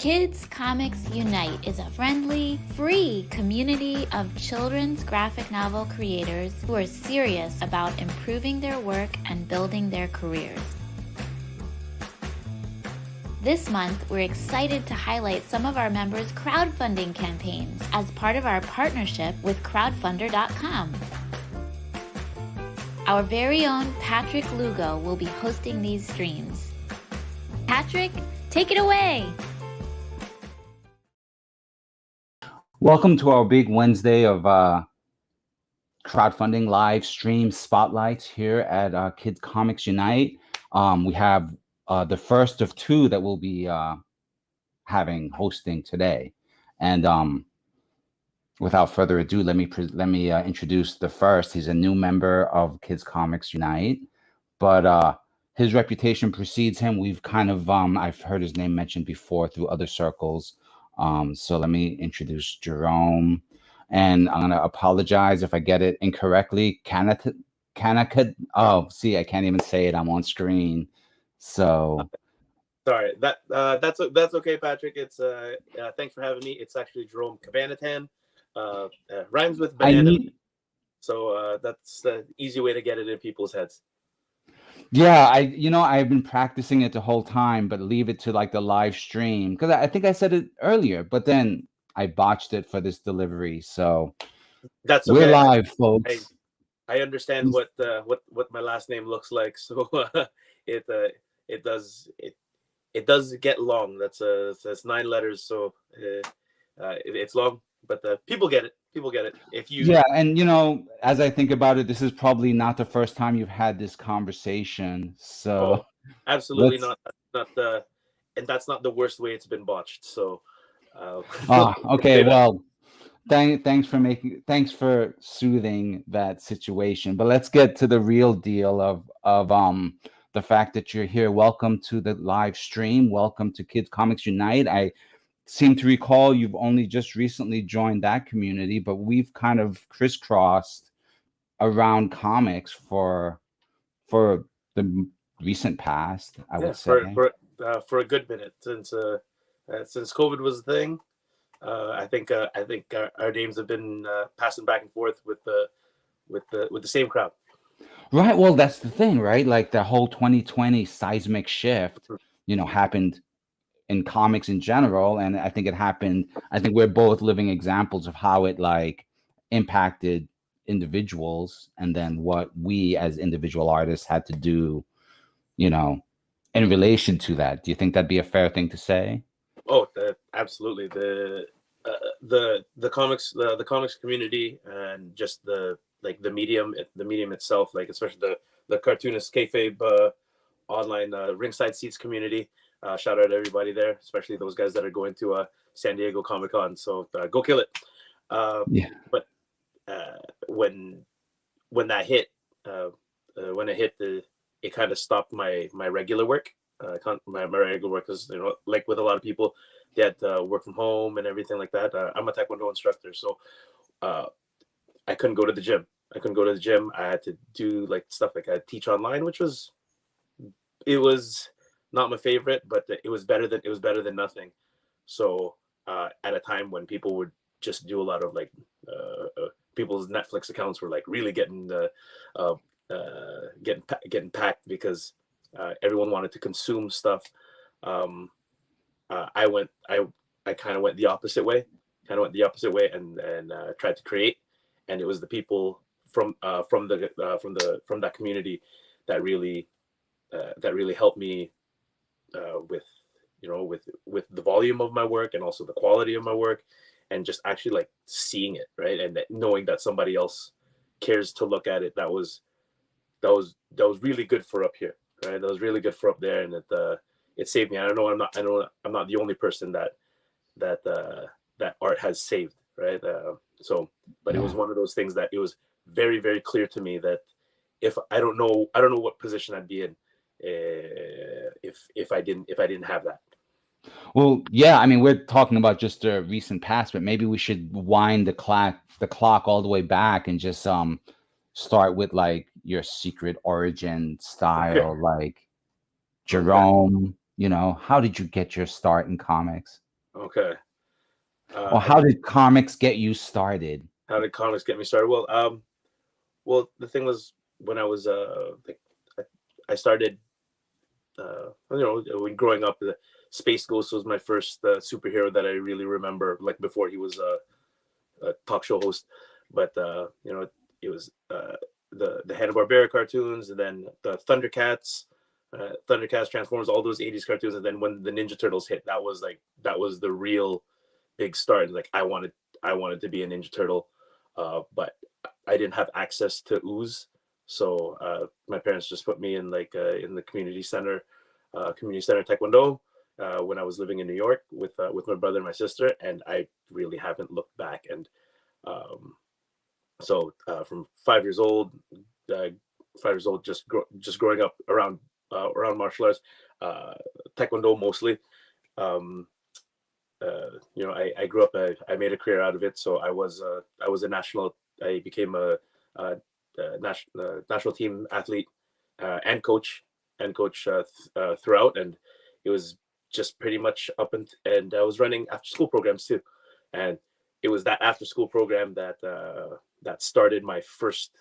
Kids Comics Unite is a friendly, free community of children's graphic novel creators who are serious about improving their work and building their careers. This month, we're excited to highlight some of our members' crowdfunding campaigns as part of our partnership with crowdfunder.com. Our very own Patrick Lugo will be hosting these streams. Patrick, take it away! Welcome to our big Wednesday of crowdfunding live stream spotlights here at Kids Comics Unite. We have the first of two that we'll be hosting today. And without further ado, let me introduce the first. He's a new member of Kids Comics Unite, but his reputation precedes him. We've kind of I've heard his name mentioned before through other circles. So let me introduce Jerome, and I'm gonna apologize if I get it incorrectly. Cabanatan. Oh, see, I can't even say it. I'm on screen. So sorry. That's okay, Patrick. It's thanks for having me. It's actually Jerome Cabanatan. Rhymes with banana. So that's the easy way to get it in people's heads. Yeah, I've been practicing it the whole time, but leave it to like the live stream because I think I said it earlier, but then I botched it for this delivery. So that's okay. We're live, folks. I understand what my last name looks like, so it does get long. That's 9 letters, so it's long, but people get it. People get it. Yeah, and as I think about it, this is probably not the first time you've had this conversation. So absolutely not and that's not the worst way it's been botched. So okay, well, thanks for soothing that situation. But let's get to the real deal of the fact that you're here. Welcome to the live stream. Welcome to Kids Comics Unite. I seem to recall you've only just recently joined that community, but we've kind of crisscrossed around comics for the recent past, I would say. For a good minute since COVID was a thing. I think our names have been passing back and forth with the same crowd. Right. Well, that's the thing, right? Like the whole 2020 seismic shift, happened in comics in general, and I think we're both living examples of how it like impacted individuals, and then what we as individual artists had to do, in relation to that. Do you think that'd be a fair thing to say? Oh, absolutely. The comics community, and just the medium itself, like especially the cartoonist kayfabe online ringside seats community. Shout out to everybody there, especially those guys that are going to San Diego Comic-Con. So go kill it. Yeah. But when that hit, it kind of stopped my regular work. My regular work is, like with a lot of people, they had to work from home and everything like that. I'm a Taekwondo instructor, so I couldn't go to the gym. I had to do like stuff like I teach online, which was not my favorite, but it was better than nothing. So at a time when people would just do a lot of like people's Netflix accounts were like really getting packed because everyone wanted to consume stuff. I kind of went the opposite way. And tried to create, and it was the people from that community that really helped me with the volume of my work and also the quality of my work, and just actually like seeing it, right, and knowing that somebody else cares to look at it. That was really good for up here, right? That was really good for up there, and it saved me. I'm not the only person that art has saved, right? But it was one of those things that it was very, very clear to me that if I don't know what position I'd be in if I didn't have that. Well, yeah, I mean, we're talking about just the recent past, but maybe we should wind the clock all the way back and just start with like your secret origin style, like Jerome. How did you get your start in comics? Okay. Or how did comics get you started? How did comics get me started? Well, the thing was when I was like, I started, when growing up, the Space Ghost was my first superhero that I really remember. Like before he was a talk show host, but it was the Hanna-Barbera cartoons, and then the Thundercats, Transformers, all those '80s cartoons, and then when the Ninja Turtles hit, that was the real big start. Like I wanted to be a Ninja Turtle, but I didn't have access to ooze, so my parents just put me in in the community center taekwondo when I was living in New York with my brother and my sister, and I really haven't looked back. And so from 5 years old, just growing up around martial arts, taekwondo mostly. I grew up. I made a career out of it. So I was a national. I became a national team athlete and coach throughout, and it was just pretty much and I was running after school programs too, and it was that after school program that started my first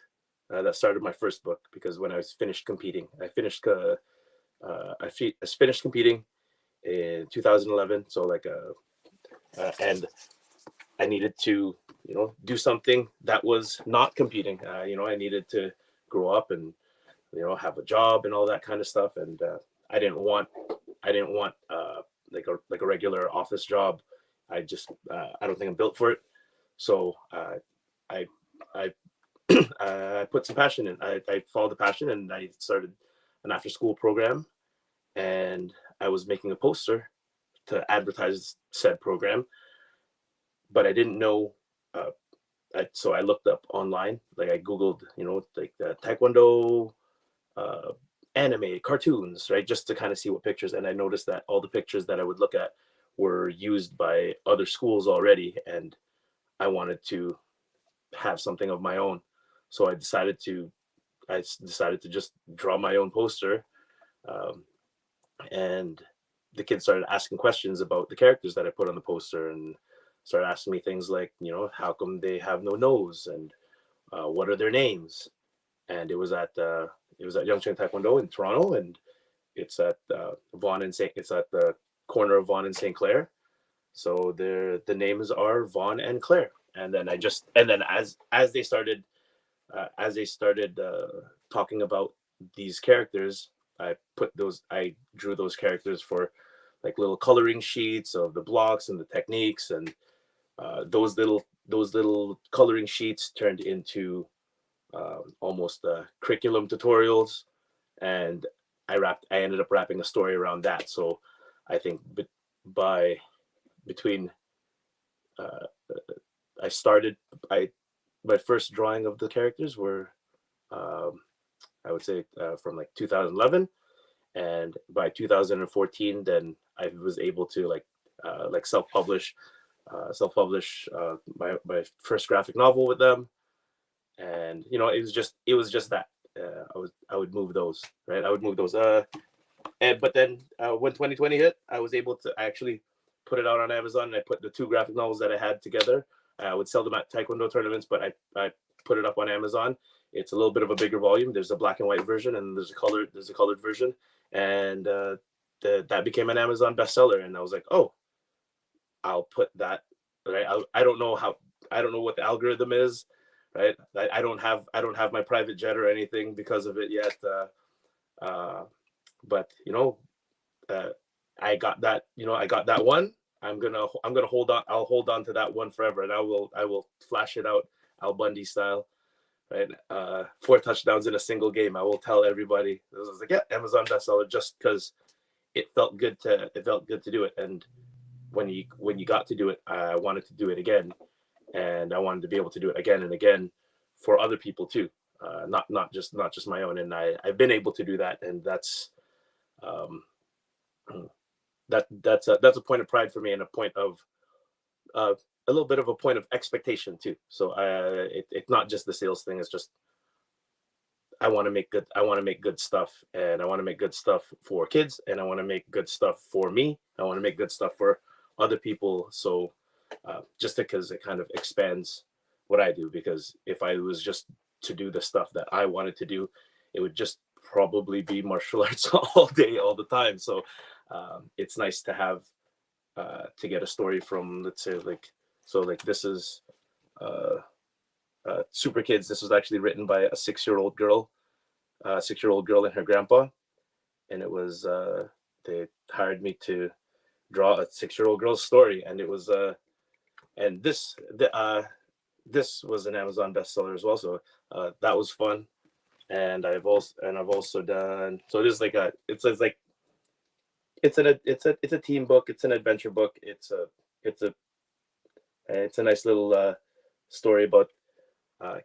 book, because when I was finished competing, I finished competing in 2011. So and I needed to do something that was not competing. I needed to grow up and have a job and all that kind of stuff. And I didn't want like a regular office job. I don't think I'm built for it. So I I put some passion in. I followed the passion, and I started an after school program, and I was making a poster to advertise said program, but I didn't know. So I looked up online, like I Googled, the Taekwondo anime cartoons, right? Just to kind of see what pictures. And I noticed that all the pictures that I would look at were used by other schools already. And I wanted to have something of my own. So I decided to just draw my own poster. And the kids started asking questions about the characters that I put on the poster, and started asking me things like, how come they have no nose, and what are their names? And it was at Yongchen Taekwondo in Toronto, and it's at it's at the corner of Vaughan and St. Clair. So the names are Vaughn and Claire. And then as they started talking about these characters, I drew those characters for like little coloring sheets of the blocks and the techniques, and those little coloring sheets turned into almost curriculum tutorials, and I ended up wrapping a story around that. So I think between my first drawing of the characters were I would say from like 2011, and by 2014 then I was able to self-publish my first graphic novel with them. And it was just that I would move those, right? I would move those but then when 2020 hit, I was able to actually put it out on Amazon, and I put the two graphic novels that I had together. I would sell them at Taekwondo tournaments, but I put it up on Amazon. It's a little bit of a bigger volume. There's a black and white version, and there's a colored version, and that became an Amazon bestseller. And I was like, oh, I'll put that, right? I don't know what the algorithm is, right? I don't have my private jet or anything because of it yet. But I got that. I got that one. I'm gonna hold on. I'll hold on to that one forever, and I will flash it out Al Bundy style, right? 4 touchdowns in a single game. I will tell everybody. I was like, yeah, Amazon bestseller, just because it felt good to do it. And when you got to do it, I wanted to do it again, and I wanted to be able to do it again and again for other people too, not just my own. And I've been able to do that, and that's a point of pride for me, and a point of a little bit of a point of expectation too. So it's not just the sales thing. It's just I want to make good stuff, and I want to make good stuff for kids, and I want to make good stuff for me. I want to make good stuff for other people. So just because it kind of expands what I do, because if I was just to do the stuff that I wanted to do, it would just probably be martial arts all day, all the time. So it's nice to have to get a story from, let's say, like, so like this is Super Kids. This was actually written by a 6-year-old girl, 6-year-old girl and her grandpa, and it was they hired me to draw a 6-year-old girl's story, and it was and this was an Amazon bestseller as well. So that was fun, and I've also done, so this is like it's a team book, it's an adventure book, it's a nice little story about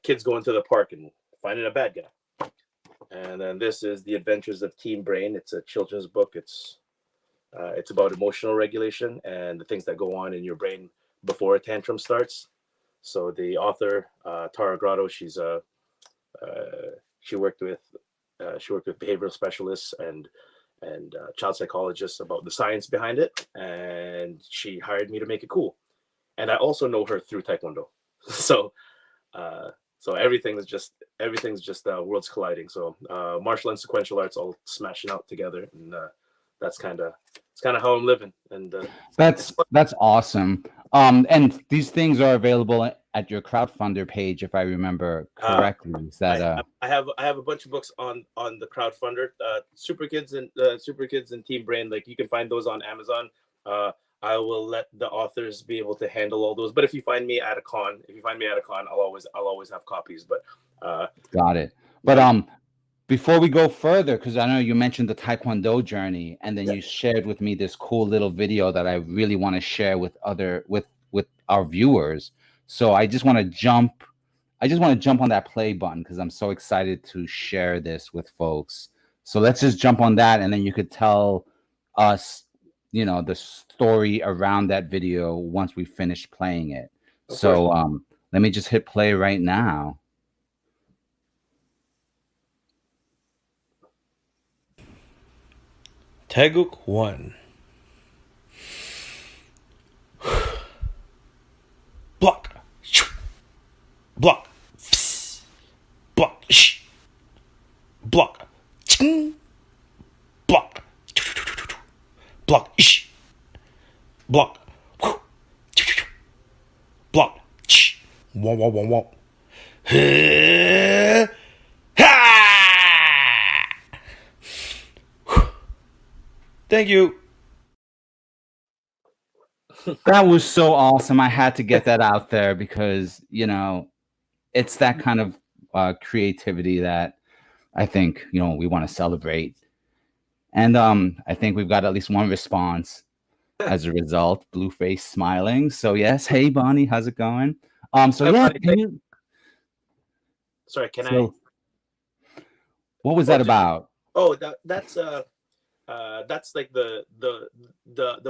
kids going to the park and finding a bad guy. And then this is The Adventures of Teen Brain. It's a children's book. It's about emotional regulation and the things that go on in your brain before a tantrum starts. So the author, Tara Grotto, she worked with behavioral specialists and child psychologists about the science behind it, and she hired me to make it cool. And I also know her through Taekwondo, so everything's just worlds colliding. So martial and sequential arts all smashing out together, and it's kind of how I'm living. And that's awesome. And these things are available at your crowdfunder page, if I remember correctly. Is that I have a bunch of books on the crowdfunder, Super Kids and Teen Brain. Like, you can find those on Amazon. I will let the authors be able to handle all those. But if you find me at a con, I'll always have copies. But got it. But before we go further, because I know you mentioned the Taekwondo journey, and then you shared with me this cool little video that I really want to share with our viewers. So I just want to jump on that play button because I'm so excited to share this with folks. So let's just jump on that, and then you could tell us, the story around that video once we finish playing it. So let me just hit play right now. Taeguk 1. Block. Block. Block. Block. Block. Block. Block. Block. Womp womp womp womp. Thank you. That was so awesome. I had to get that out there because, it's that kind of creativity that I think, we want to celebrate. And I think we've got at least one response as a result. Blueface smiling. So yes, hey Bonnie, how's it going? So yeah, what was that about? Oh, that's like the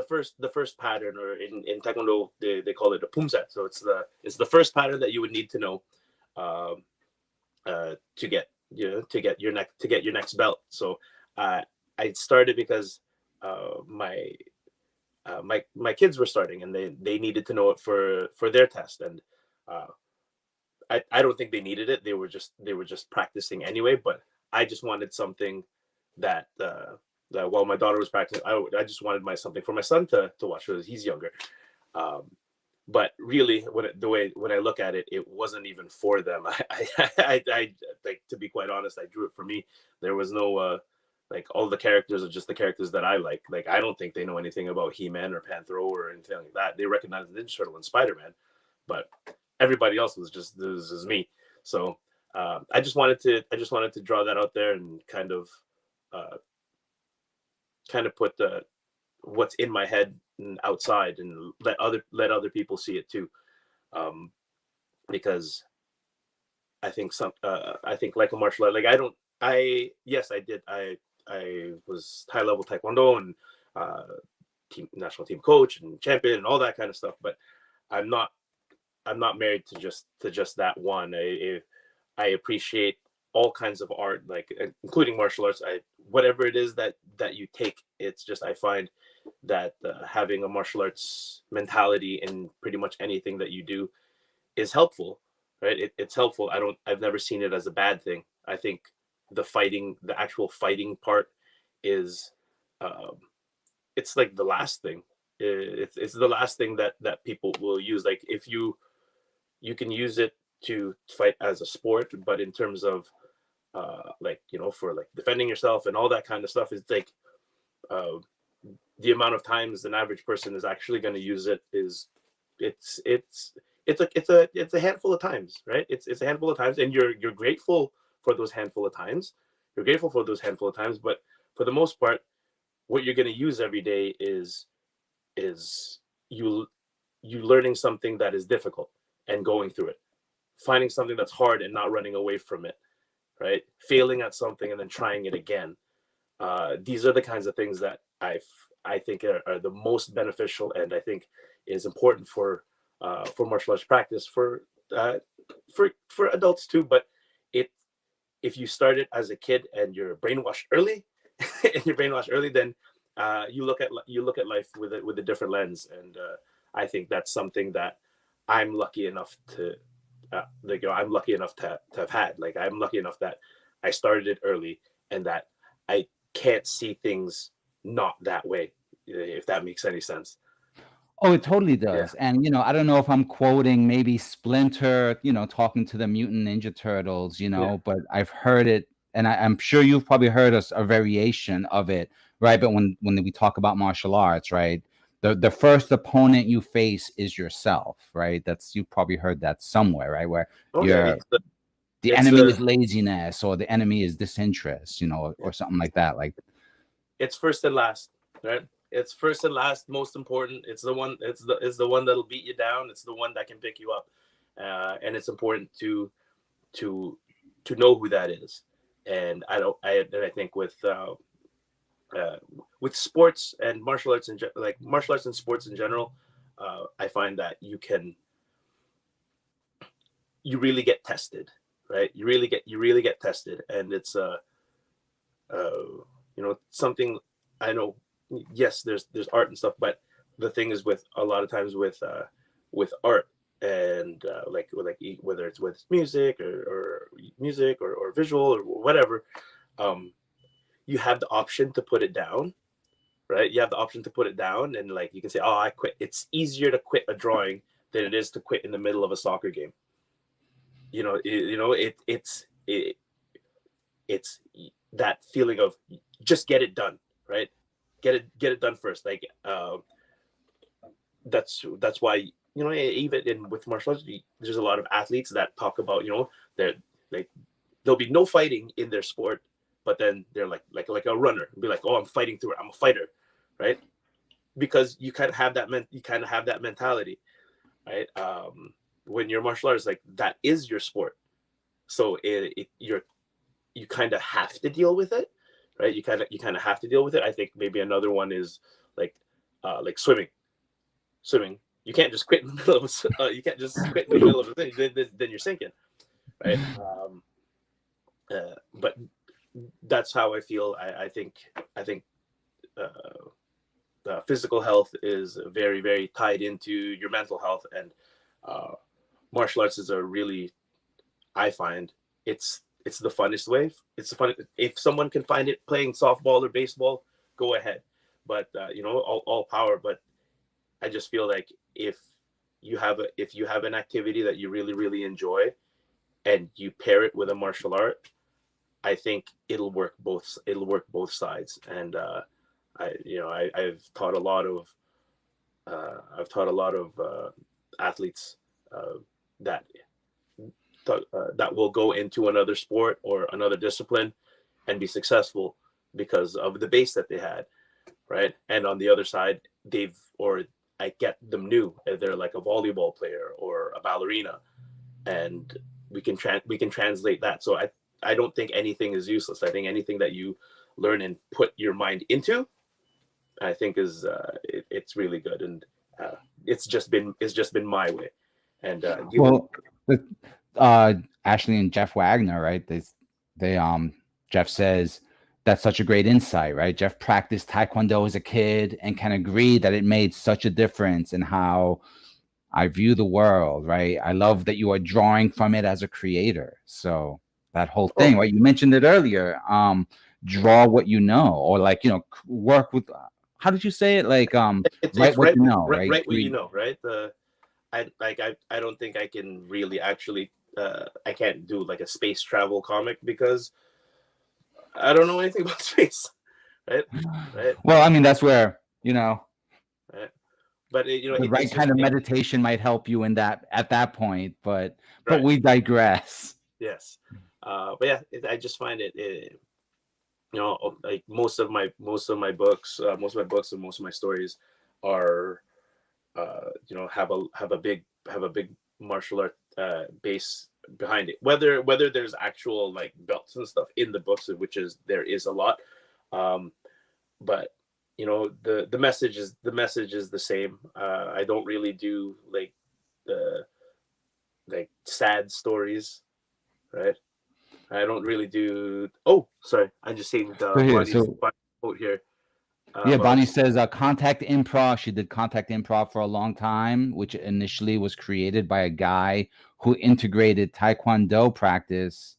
first pattern, or in Taekwondo they call it a pumset. So it's the first pattern that you would need to know to get your next belt. So I started because my kids were starting, and they needed to know it for their test, and I don't think they needed it. They were just practicing anyway. But I just wanted something that while my daughter was practicing, I just wanted something for my son to watch because he's younger. But really, when I look at it, it wasn't even for them. I like, to be quite honest, I drew it for me. There was no like, all the characters are just the characters that I like. Like, I don't think they know anything about He-Man or Panthro or anything like that. They recognize the Ninja Turtle and Spider-Man, but everybody else was just, this is me. So I just wanted to draw that out there and kind of put what's in my head and outside, and let other people see it too, because I think like a martial art, like I was high level Taekwondo and national team coach and champion and all that kind of stuff, but I'm not married to just that one. I appreciate all kinds of art, like including martial arts. Whatever it is that you take, it's just, I find that having a martial arts mentality in pretty much anything that you do is helpful, right? It's helpful. I've never seen it as a bad thing. I think the actual fighting part is, it's like the last thing. It's the last thing that people will use. Like, if you can use it to fight as a sport, but in terms of like, for like defending yourself and all that kind of stuff, it's like the amount of times an average person is actually going to use it is it's a handful of times, right? It's a handful of times, and you're grateful for those handful of times. You're grateful for those handful of times, but for the most part, what you're going to use every day is you learning something that is difficult and going through it, finding something that's hard and not running away from it, right? Failing at something and then trying it again. These are the kinds of things that I think are the most beneficial, and I think is important for martial arts practice for adults too. But if you start it as a kid and you're brainwashed early, then you look at life with a different lens, and I think that's something that I'm lucky enough to I'm lucky enough to have had. Like, I'm lucky enough that I started it early, and that I can't see things not that way, if that makes any sense. Oh, it totally does. Yeah. And, I don't know if I'm quoting maybe Splinter, talking to the Mutant Ninja Turtles, but I've heard it, and I'm sure you've probably heard a variation of it, right? But when we talk about martial arts, right, the first opponent you face is yourself, right? You've probably heard that somewhere, right? Where the enemy is laziness, or the enemy is disinterest, or something like that. Like, it's first and last, right? It's first and last, most important. It's the one. It's the one that'll beat you down. It's the one that can pick you up, and it's important to know who that is. And I think with sports and martial arts martial arts and sports in general, I find that you really get tested, right? You really get tested, and it's something. I know, yes, there's art and stuff, but the thing is, with a lot of times with art and whether it's with music or visual or whatever, you have the option to put it down, right? You have the option to put it down, and like, you can say, "Oh, I quit." It's easier to quit a drawing than it is to quit in the middle of a soccer game. It's that feeling of just get it done, right? Get it done first. Like, that's why, even with martial arts, there's a lot of athletes that talk about, they're like, there'll be no fighting in their sport, but then they're like a runner, be like, "Oh, I'm fighting through it. I'm a fighter," right? Because you kind of have that mentality, right? When you're martial arts, like, that is your sport, so you kind of have to deal with it, right? You kind of have to deal with it. I think maybe another one is like swimming. You can't just quit in the middle of you can't just quit in the middle of a thing. Then you're sinking, right? But that's how I feel. I think physical health is very, very tied into your mental health, and martial arts is a really, I find it's the funnest way. It's the fun. If someone can find it playing softball or baseball, go ahead. But all power. But I just feel like if you have an activity that you really, really enjoy, and you pair it with a martial art, I think it'll work both sides. And I've taught a lot of athletes that will go into another sport or another discipline and be successful because of the base that they had, right? And on the other side, I get them new. They're like a volleyball player or a ballerina, and we can translate that. So I don't think anything is useless. I think anything that you learn and put your mind into, I think is it's really good, and it's just been my way. And Ashley and Jeff Wagner, right? they Jeff says that's such a great insight, right? Jeff practiced Taekwondo as a kid and can agree that it made such a difference in how I view the world, right? I love that you are drawing from it as a creator. So that whole thing, right? You mentioned it earlier. Draw what you know, or like, you know, work with. How did you say it? Like, write what you know, right? Right, what you know, right? I don't think I can really actually. I can't do like a space travel comic because I don't know anything about space, right? Right. Well, I mean, that's where, you know. Right. But you know, the right kind of meditation might help you in that at that point, but we digress. Yes, but yeah, I just find it, you know, like most of my books, and most of my stories are, you know, have a big martial art base behind it. Whether there's actual like belts and stuff in the books, which there is a lot, but you know, the message is the same. I don't really do like the sad stories, right? I don't really do. Oh, sorry, I just seen Bonnie's quote here. Yeah, Bonnie says contact improv. She did contact improv for a long time, which initially was created by a guy who integrated Taekwondo practice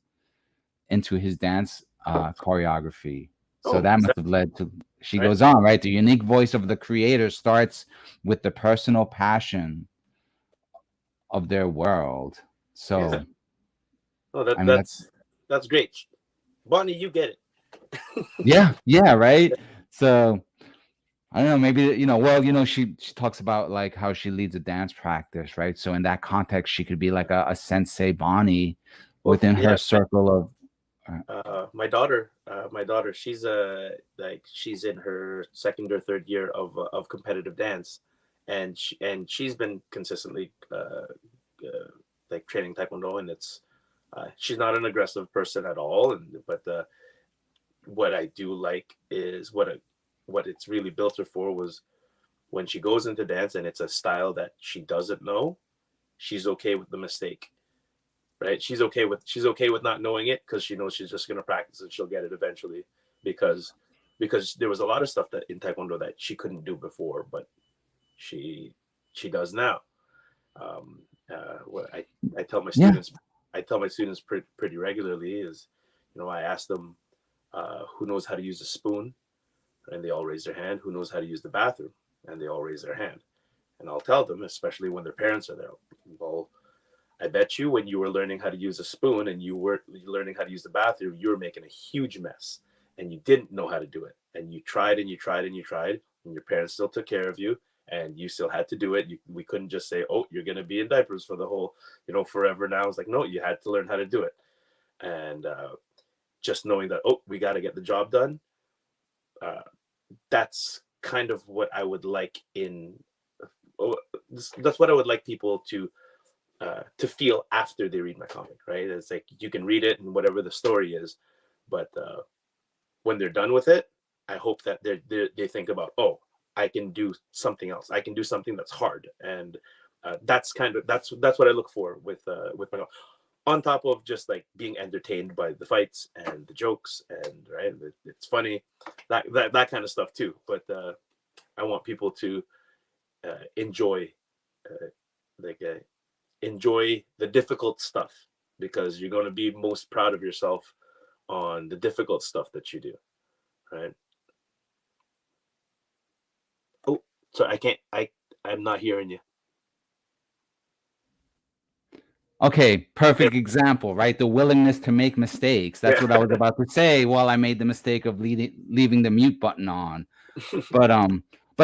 into his dance choreography. So that must have led to. She goes on, right? The unique voice of the creator starts with the personal passion of their world. So, that's great, Bonnie. You get it. yeah, right. So, I don't know. Maybe, you know. Well, you know, she talks about like how she leads a dance practice, right? So in that context, she could be like a sensei Bonnie within her circle of. My daughter, she's she's in her second or third year of competitive dance, and she's been consistently like training Taekwondo, and it's she's not an aggressive person at all, but what I do like is what it's really built her for was when she goes into dance and it's a style that she doesn't know, she's okay with the mistake. Right, she's okay with not knowing it because she knows she's just going to practice and she'll get it eventually, because there was a lot of stuff that in Taekwondo that she couldn't do before, but she does now. What I tell my students pretty regularly is, you know, I ask them who knows how to use a spoon, and they all raise their hand. Who knows how to use the bathroom, and they all raise their hand. And I'll tell them, especially when their parents are there, well, I bet you when you were learning how to use a spoon and you were learning how to use the bathroom, you were making a huge mess and you didn't know how to do it. And you tried and you tried and you tried, and your parents still took care of you and you still had to do it. We couldn't just say, oh, you're going to be in diapers for the whole, you know, forever now. It's like, no, you had to learn how to do it. And just knowing that, oh, we got to get the job done. That's kind of what I would like that's what I would like people to feel after they read my comic, right? It's like you can read it and whatever the story is, but when they're done with it, I hope that they think about, oh, I can do something else. I can do something that's hard, and that's what I look for with my comic. On top of just like being entertained by the fights and the jokes, and right, it's funny, that kind of stuff too. But I want people to enjoy enjoy the difficult stuff, because you're going to be most proud of yourself on the difficult stuff that you do, right? Oh, sorry, I'm not hearing you. Okay, perfect example, right? The willingness to make mistakes. That's what I was about to say while I made the mistake of leaving the mute button on. But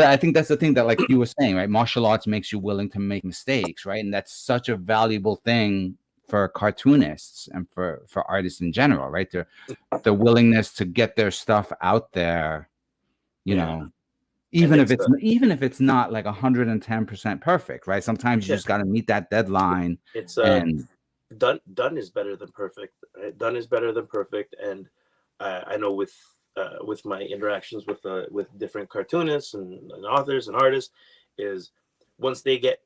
I think that's the thing that, like you were saying, right? Martial arts makes you willing to make mistakes, right? And that's such a valuable thing for cartoonists and for artists in general, right? The willingness to get their stuff out there, you know, even if it's not like 110% perfect, right? Sometimes you just got to meet that deadline. It's done is better than perfect. Right? Done is better than perfect, and I know with my interactions with different cartoonists and authors and artists, is once they get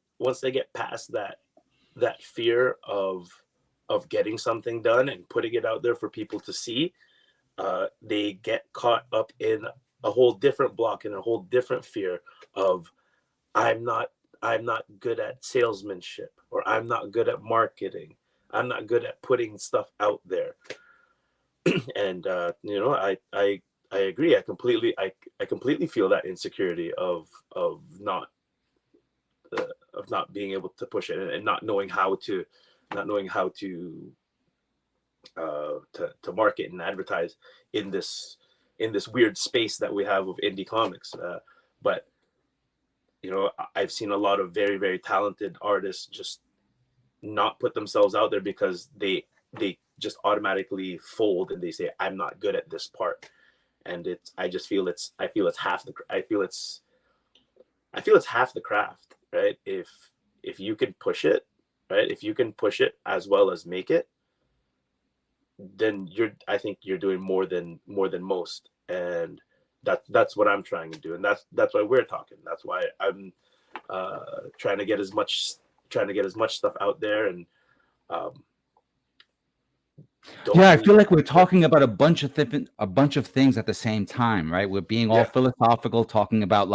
past that fear of of getting something done and putting it out there for people to see, they get caught up in a whole different block and a whole different fear of I'm not good at salesmanship, or I'm not good at marketing, I'm not good at putting stuff out there. And I agree. I completely feel that insecurity of not being able to push it, and not knowing how to market and advertise in this weird space that we have of indie comics. But I've seen a lot of very, very talented artists just not put themselves out there because they just automatically fold and they say, I'm not good at this part. And I feel it's half the craft, right? If you can push it, right? If you can push it as well as make it, then I think you're doing more than most. And that's what I'm trying to do. And that's why we're talking. That's why I'm trying to get as much stuff out there. And I feel like we're talking about a bunch of things at the same time, right? We're being all philosophical, talking about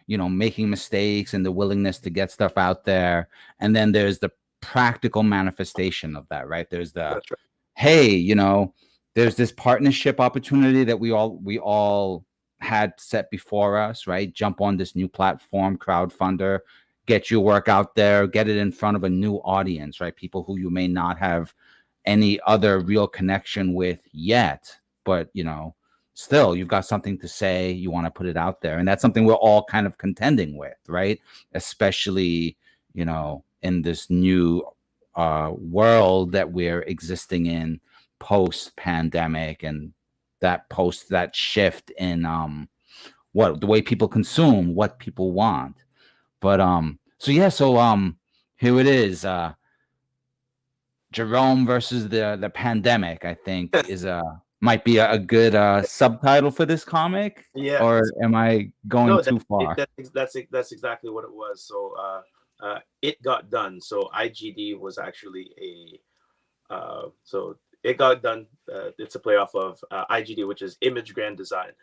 making mistakes and the willingness to get stuff out there, and then there's the practical manifestation of that, right? There's the hey, there's this partnership opportunity that we all had set before us, right? Jump on this new platform, crowdfunder, get your work out there, get it in front of a new audience, right? People who you may not have any other real connection with yet, but still you've got something to say, you want to put it out there, and that's something we're all kind of contending with, right? Especially in this new world that we're existing in post pandemic, and that shift in the way people consume, what people want. But here it is, Jerome versus the pandemic, I think is might be a good subtitle for this comic. Yeah. Or am I going too far? That's exactly what it was. So It Got Done. So IGD was actually so It Got Done. It's a playoff of IGD, which is Image Grand Design.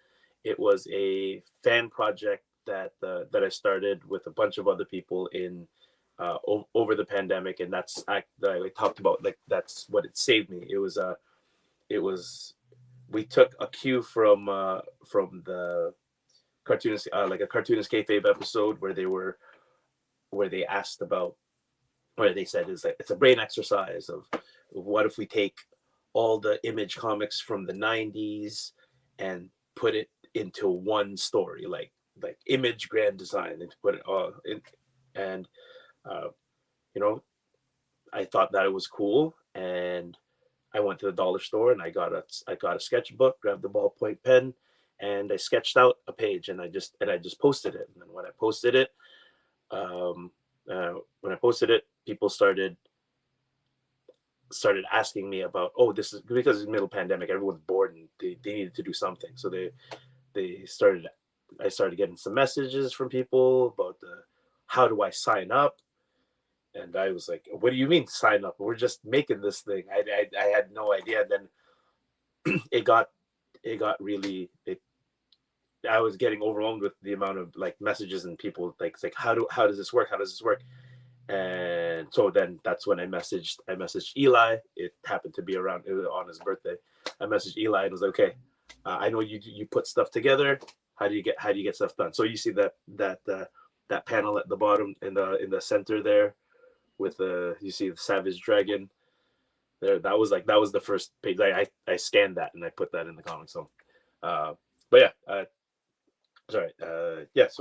It was a fan project that I started with a bunch of other people in over the pandemic, and that I talked about, like, that's what it saved me. It was we took a cue from the cartoonist, like a cartoonist kayfabe episode where they asked about, where they said it's a brain exercise of what if we take all the Image comics from the 90s and put it into one story, like Image Grand Design, and put it all in. And I thought that it was cool, and I went to the dollar store and I got a sketchbook, grabbed the ballpoint pen, and I sketched out a page, and I just posted it. And then when I posted it, people started asking me about, this is because it's middle pandemic, everyone's bored and they needed to do something. So I started getting some messages from people about how do I sign up? And I was like, what do you mean sign up? We're just making this thing. I had no idea. Then it got really, I was getting overwhelmed with the amount of messages and people like how does this work? How does this work? And so then that's when I messaged Eli. It happened to be on his birthday. I messaged Eli and was like, okay, I know you put stuff together. How do you get stuff done? So you see that panel at the bottom in the center there with you see the Savage Dragon there. That was the first page. I scanned that and I put that in the comic. So so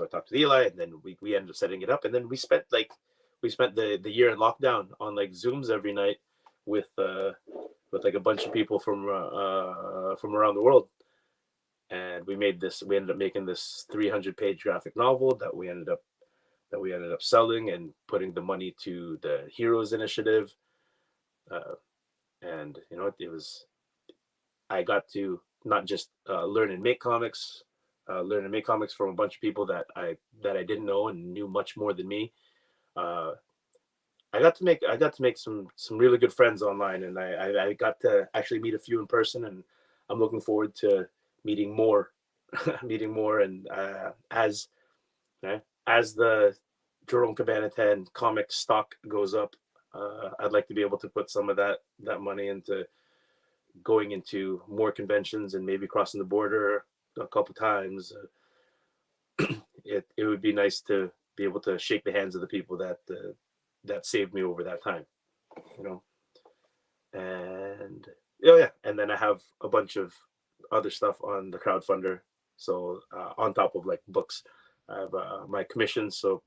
I talked to Eli, and then we ended up setting it up, and then we spent the year in lockdown on Zooms every night with a bunch of people from around the world. And we ended up making this 300-page graphic novel that we ended up selling and putting the money to the Heroes Initiative. And I got to not just learn and make comics from a bunch of people that I didn't know and knew much more than me. I got to make some really good friends online, and I got to actually meet a few in person, and I'm looking forward to meeting more, meeting more, and as the Jerome Cabanatan Comics stock goes up, I'd like to be able to put some of that money into going into more conventions and maybe crossing the border a couple times. It would be nice to be able to shake the hands of the people that saved me over that time, you know. And yeah, and then I have a bunch of other stuff on the crowdfunder. So on top of like books, I have my commissions. So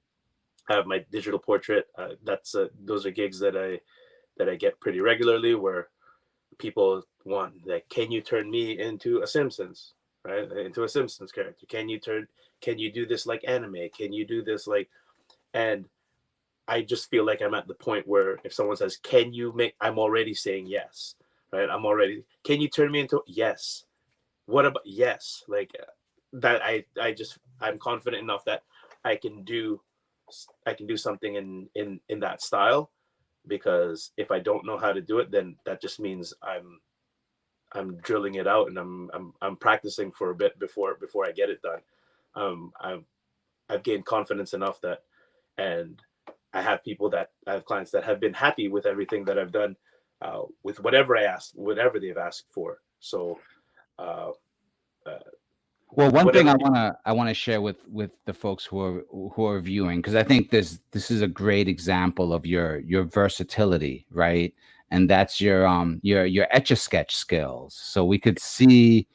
I have my digital portrait. Those are gigs that I get pretty regularly, where people want, like, can you turn me into a Simpsons, right? Into a Simpsons character? Can you do this like anime? Can you do this like? And I just feel like I'm at the point where if someone says, can you make, I'm already saying yes, right? Can you turn me into, yes. What about, yes. Like that. I'm confident enough that I can do something in that style, because if I don't know how to do it, then that just means I'm drilling it out, and I'm practicing for a bit before I get it done. I've gained confidence enough that, and I have clients that have been happy with everything that I've done, with whatever they've asked for. So, well, one thing I wanna share with the folks who are viewing, because I think this is a great example of your versatility, right? And that's your Etch-a-Sketch skills. So we could see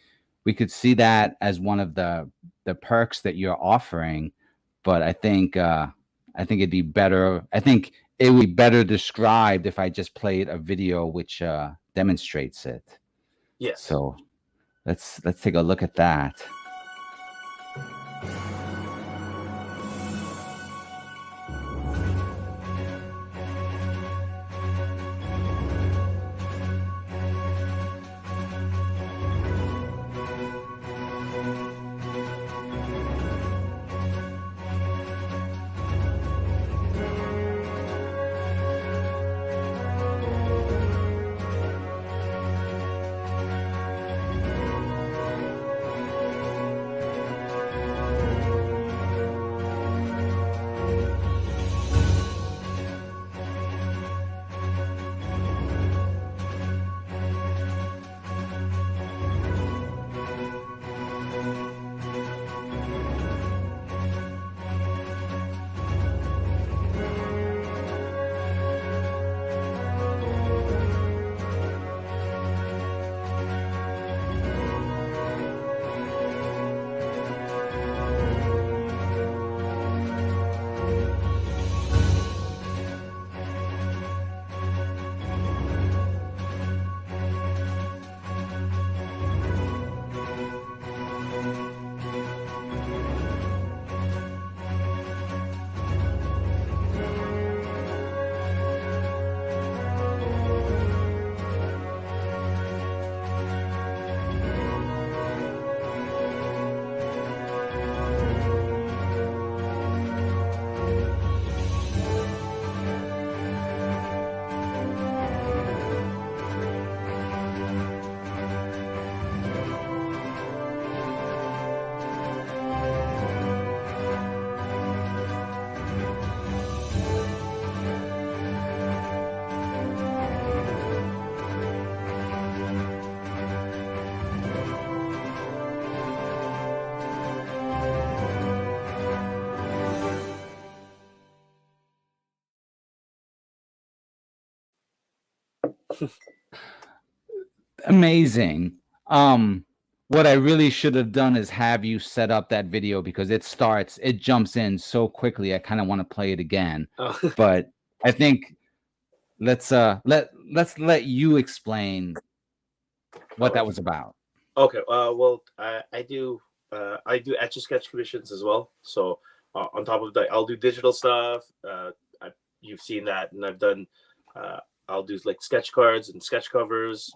that as one of the perks that you're offering. But I think it'd be better. I think it would be better described if I just played a video which demonstrates it. yes. So let's take a look at that. Amazing. What I really should have done is have you set up that video, because it jumps in so quickly. I kind of want to play it again. Oh. But I think let's let you explain what that was about. Okay. Well, I do Etch-a-Sketch commissions as well. So on top of that, I'll do digital stuff. You've seen that, and I've done. I'll do like sketch cards and sketch covers.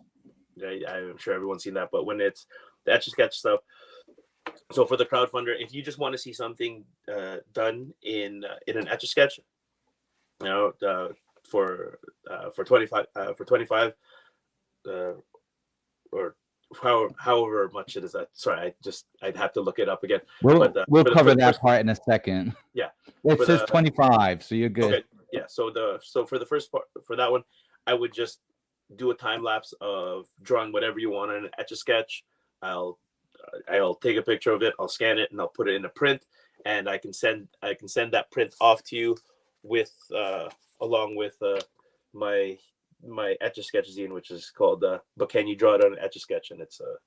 I'm sure everyone's seen that. But when it's the Etch-a-Sketch stuff, so for the crowdfunder, if you just want to see something done in an Etch-a-Sketch, for 25 or however much it is. Sorry, I'd have to look it up again. We'll For cover the that first, part in a second. yeah. It For says the 25, so you're good. Okay, yeah. So for the first part, for that one, I would just do a time lapse of drawing whatever you want on an Etch-a-Sketch. I'll take a picture of it, I'll scan it, and I'll put it in a print, and I can send that print off to you with along with my Etch-a-Sketch zine, which is called But Can You Draw It on an Etch-a-Sketch? And it's a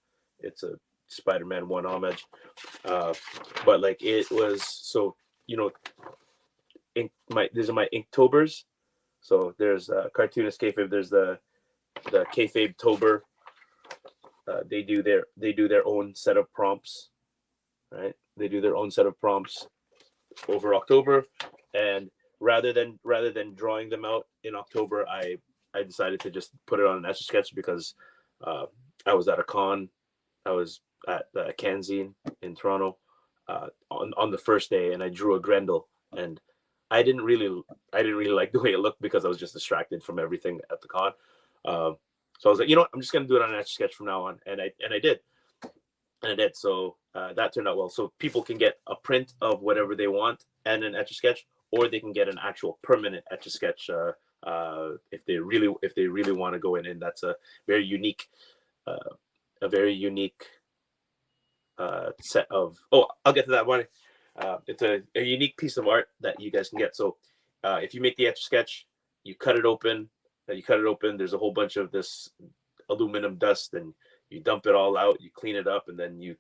Spider-Man 1 homage. But like it was, so you know, these are my Inktober's. So there's Cartoonist Kayfabe, there's the Kayfabe Tober. They do their own set of prompts, right? They do their own set of prompts over October, and rather than drawing them out in October, I decided to just put it on an Etch-a-Sketch because I was at a con. I was at Canzine in Toronto on the first day, and I drew a Grendel, and I didn't really like the way it looked because I was just distracted from everything at the con. So I was like, you know what, I'm just gonna do it on an Etch-a-Sketch from now on, and I did. So that turned out well. So people can get a print of whatever they want and an Etch-a-Sketch, or they can get an actual permanent Etch-a-Sketch if they really want to go in. And that's a very unique set of. Oh, I'll get to that one. It's a unique piece of art that you guys can get. So if you make the Etch-a-Sketch, you cut it open. There's a whole bunch of this aluminum dust, and you dump it all out. You clean it up, and then you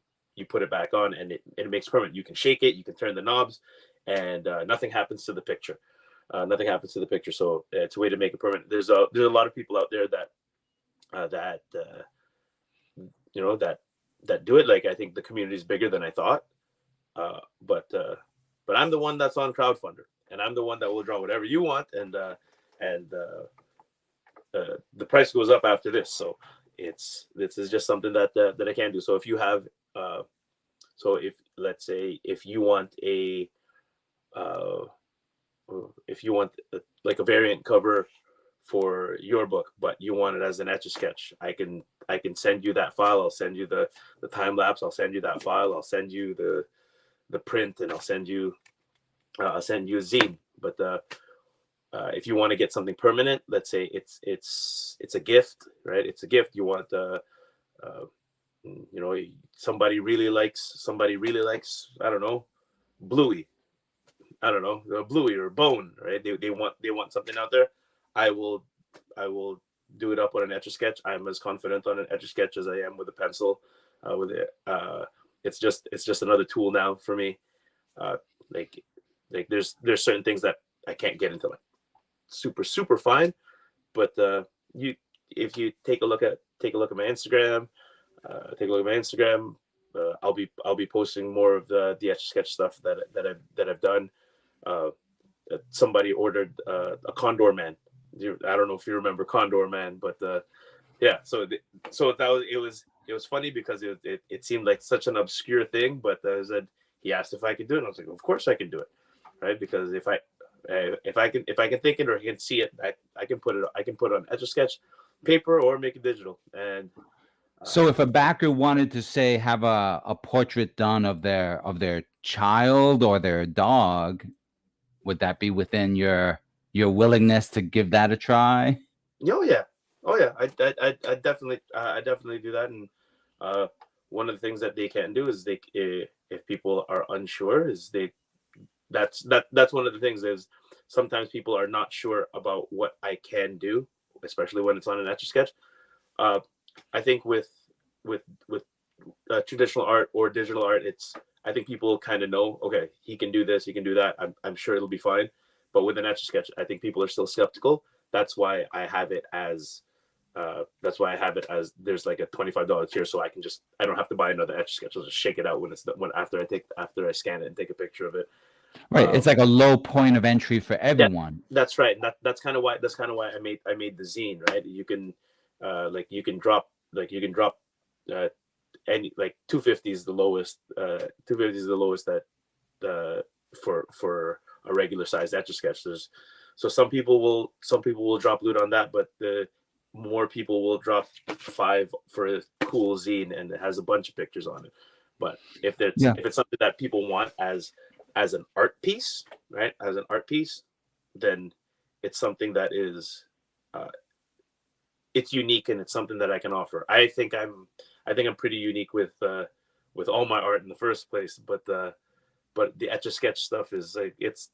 put it back on, and it makes permanent. You can shake it, you can turn the knobs, and nothing happens to the picture. So it's a way to make it permanent. There's a lot of people out there that do it. Like, I think the community is bigger than I thought. But I'm the one that's on Crowdfunder, and I'm the one that will draw whatever you want, and the price goes up after this. So this is just something that I can do. So if you have, so if, let's say, if you want like a variant cover for your book, but you want it as an Etch-a-Sketch, I can send you that file. I'll send you the time lapse. I'll send you that file. I'll send you the print, and I'll send you a zine. But if you want to get something permanent, let's say it's a gift, right? It's a gift. You want somebody really likes, I don't know, Bluey. I don't know, Bluey or Bone, right? They want something out there. I will do it up on an Etch-a-Sketch. I'm as confident on an Etch-a-Sketch as I am with a pencil. With it, it's just another tool now for me. Like there's certain things that I can't get into, like super fine, but if you take a look at my Instagram, I'll be posting more of the Etch-a-Sketch stuff that I've done. Somebody ordered a Condor Man. I don't know if you remember Condor Man, but yeah. So it was funny because it seemed like such an obscure thing, but he asked if I could do it, and I was like, of course I can do it, right? Because if I can think it or I can see it, I can put it on Etch-a-Sketch paper or make it digital. And so if a backer wanted to, say, have a portrait done of their child or their dog, would that be within your willingness to give that a try? Oh yeah. I definitely do that. And one of the things that they can do is if people are unsure, that's one of the things is sometimes people are not sure about what I can do, especially when it's on an Etch-a-Sketch. I think with traditional art or digital art, I think people kind of know, okay, he can do this, he can do that. I'm sure it'll be fine. But with an Etch-a-Sketch, I think people are still skeptical. That's why I have it as there's like a $25 tier, so I don't have to buy another Etch-a-Sketch. I'll just shake it out after I scan it and take a picture of it. Right, it's like a low point of entry for everyone. Yeah, that's right. That's kind of why I made the zine, right? You can drop any, like 250 is the lowest. 250 is the lowest that for a regular size Etch-a-Sketch. There's So some people will drop loot on that, but the more people will drop 5 for a cool zine and it has a bunch of pictures on it. But if it's something that people want as an art piece, right? As an art piece, then it's something that is it's unique and it's something that I can offer. I think I'm pretty unique with all my art in the first place, but the Etch-a-Sketch stuff is like it's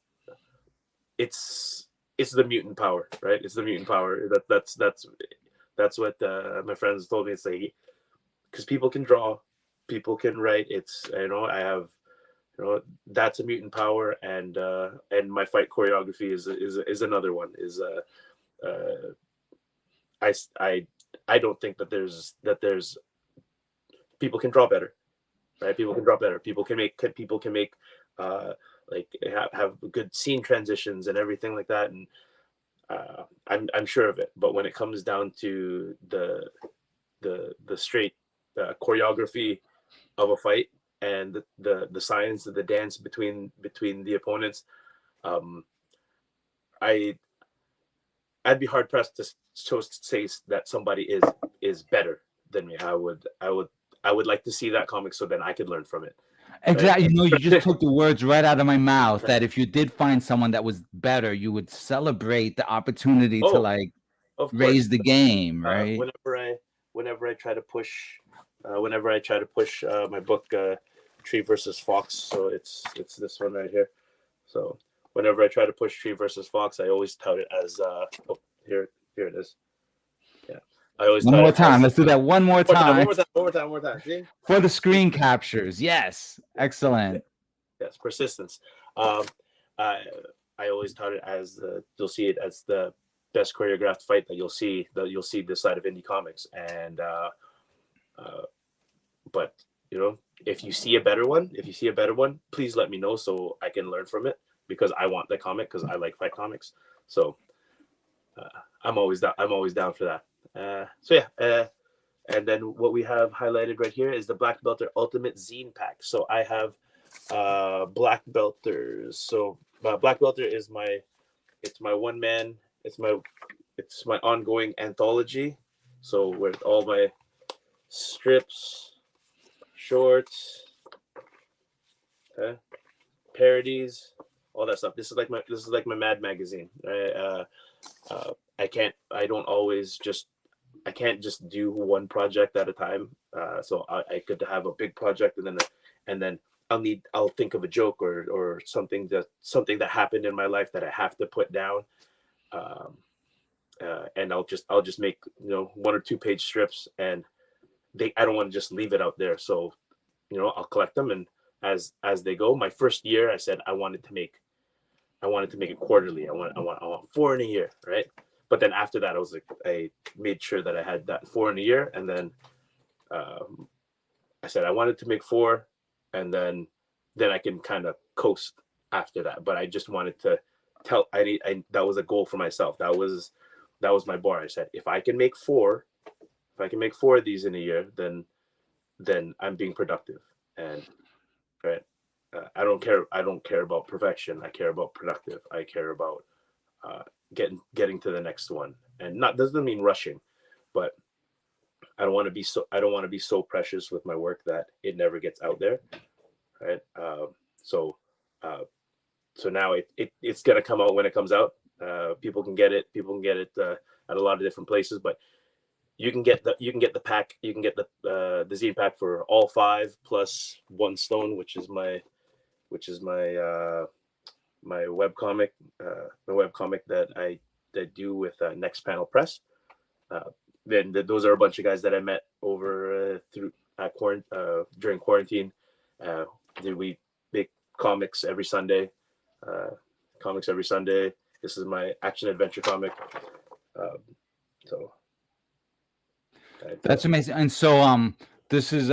the mutant power, right? It's the mutant power. That's what my friends told me. It's like, because people can draw, people can write. It's, I have, that's a mutant power, and my fight choreography is another one. I don't think that there's people can draw better, right? People can draw better. People can make like have good scene transitions and everything like that, and I'm sure of it. But when it comes down to the straight choreography of a fight and the science of the dance between the opponents, I'd be hard pressed to say that somebody is better than me. I would like to see that comic so then I could learn from it. Exactly. You just took the words right out of my mouth, that if you did find someone that was better, you would celebrate the opportunity to raise the game, right? Whenever I try to push my book, Tree versus Fox. So it's this one right here. So whenever I try to push Tree versus Fox, I always tout it as here it is. Yeah. I always one more time. Let's do that one more time. One more time. See? For the screen captures. Yes. Excellent. Yes, persistence. I always taught it as you'll see it as the best choreographed fight that you'll see this side of indie comics. And but if you see a better one, please let me know so I can learn from it, because I want the comic, because I like fight comics. So I'm always down for that. And then what we have highlighted right here is the Black Belter Ultimate Zine Pack. So I have Black Belters. So Black Belter is my one-man, it's my ongoing anthology. So with all my strips, shorts, parodies, all that stuff. This is like my Mad magazine. Right? I can't just do one project at a time. So I could have a big project, and then I'll think of a joke or something that happened in my life that I have to put down. And I'll just make 1 or 2 page strips, and I don't want to just leave it out there. So I'll collect them, and as they go. My first year, I said I wanted to make it quarterly. I want 4 in a year, right? But then after that, I made sure that I had that 4 in a year, and then I said I wanted to make 4, and then I can kind of coast after that. But I just wanted to that was a goal for myself. That was my bar. I said if I can make 4 of these in a year, then I'm being productive. And right, I don't care about perfection. I care about productive. I care about getting to the next one, and doesn't mean rushing, but I don't want to be so precious with my work that it never gets out there, right? So now it's gonna come out when it comes out. People can get it at a lot of different places, but you can get the pack. You can get the zine pack for all 5 plus 1 stone, which is my webcomic, that I do with Next Panel Press. Then those are a bunch of guys that I met over during quarantine. We make comics every Sunday. This is my action adventure comic. That's amazing. And so this is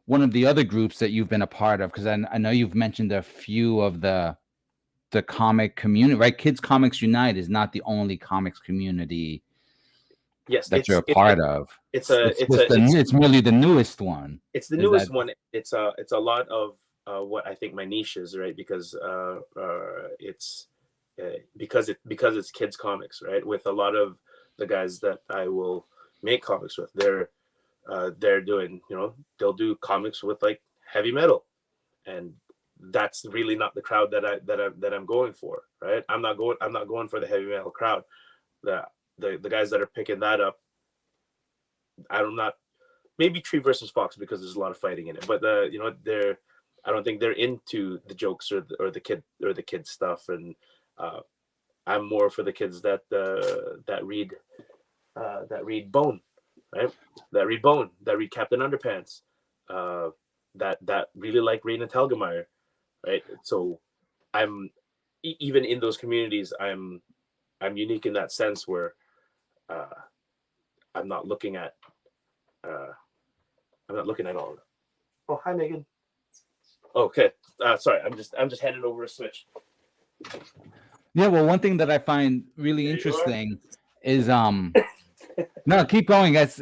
one of the other groups that you've been a part of, because I know you've mentioned a few of the comic community, right? Kids Comics Unite is not the only comics community that you're a part of. It's merely the newest one. It's the newest one. It's a lot of what I think my niche is, right? Because because it's kids comics, right? With a lot of the guys that I will make comics with, they're doing, they'll do comics with like heavy metal, and that's really not the crowd that I'm going for, right? I'm not going for the heavy metal crowd. The guys that are picking that up, I'm not, maybe Tree versus Fox because there's a lot of fighting in it, but I don't think they're into the jokes or the kid stuff, and I'm more for the kids that read Bone, right? That read Captain Underpants, that really like Raina Telgemeier, right? So I'm even in those communities, I'm unique in that sense where I'm not looking at all of them. Oh, hi Megan. Okay, sorry, I'm just handing over a switch. Yeah, well, one thing that I find really interesting is no, keep going, guys.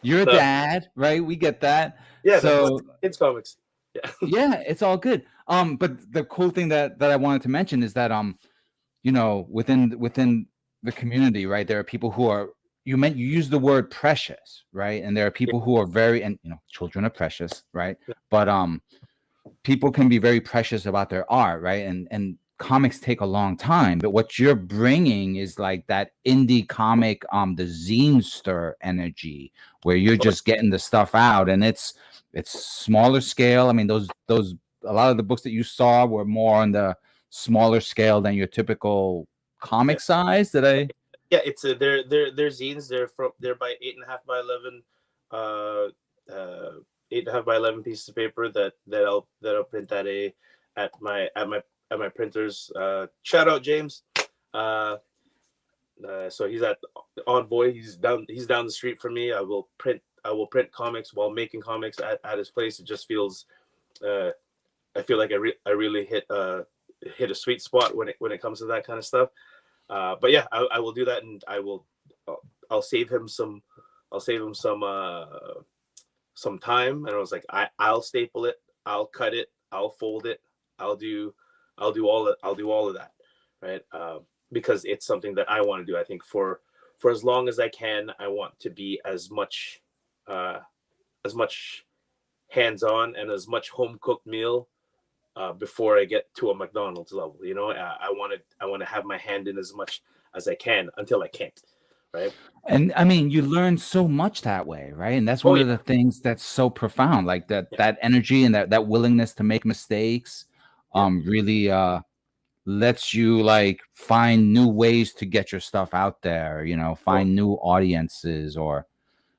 You're a dad, right? We get that. Yeah, so kids comics. Yeah. Yeah, it's all good. But the cool thing that I wanted to mention is that within the community, right, there are people who are, you use the word precious, right? And there are people who are very, and children are precious, right? But people can be very precious about their art, right? And comics take a long time, but what you're bringing is like that indie comic, the zine-ster energy, where you're just getting the stuff out, and it's smaller scale. I mean, those a lot of the books that you saw were more on the smaller scale than your typical comic size. Yeah, it's they're zines. They're by 8.5 by 11, 8.5 by 11 pieces of paper that I'll print at my printers. Shout out James. So he's at Envoy. He's down the street from me. I will print comics while making comics at his place. It just feels, I feel like I really hit a sweet spot when it comes to that kind of stuff. But yeah, I will do that, and I'll save him some time. And I was like, I'll staple it, I'll cut it, I'll fold it, I'll do all of that, right? Because it's something that I want to do. I think for as long as I can, I want to be as much hands-on and as much home-cooked meal before I get to a McDonald's level. I want to have my hand in as much as I can until I can't, right? And I mean, you learn so much that way, right? And that's one of the things that's so profound, like that energy and that willingness to make mistakes really lets you like find new ways to get your stuff out there, find new audiences or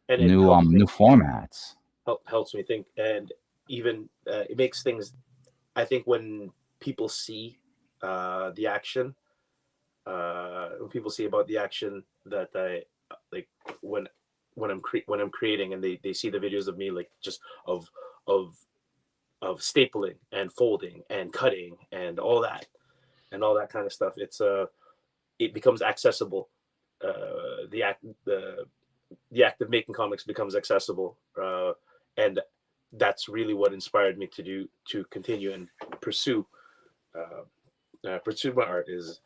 new formats. Helps me think, and even it makes things, I think, when people see the action, when people see about the action that I like when I'm creating, and they see the videos of me, like just of stapling and folding and cutting and all that kind of stuff, it becomes accessible. The act of making comics becomes accessible, and that's really what inspired me to continue and pursue my art is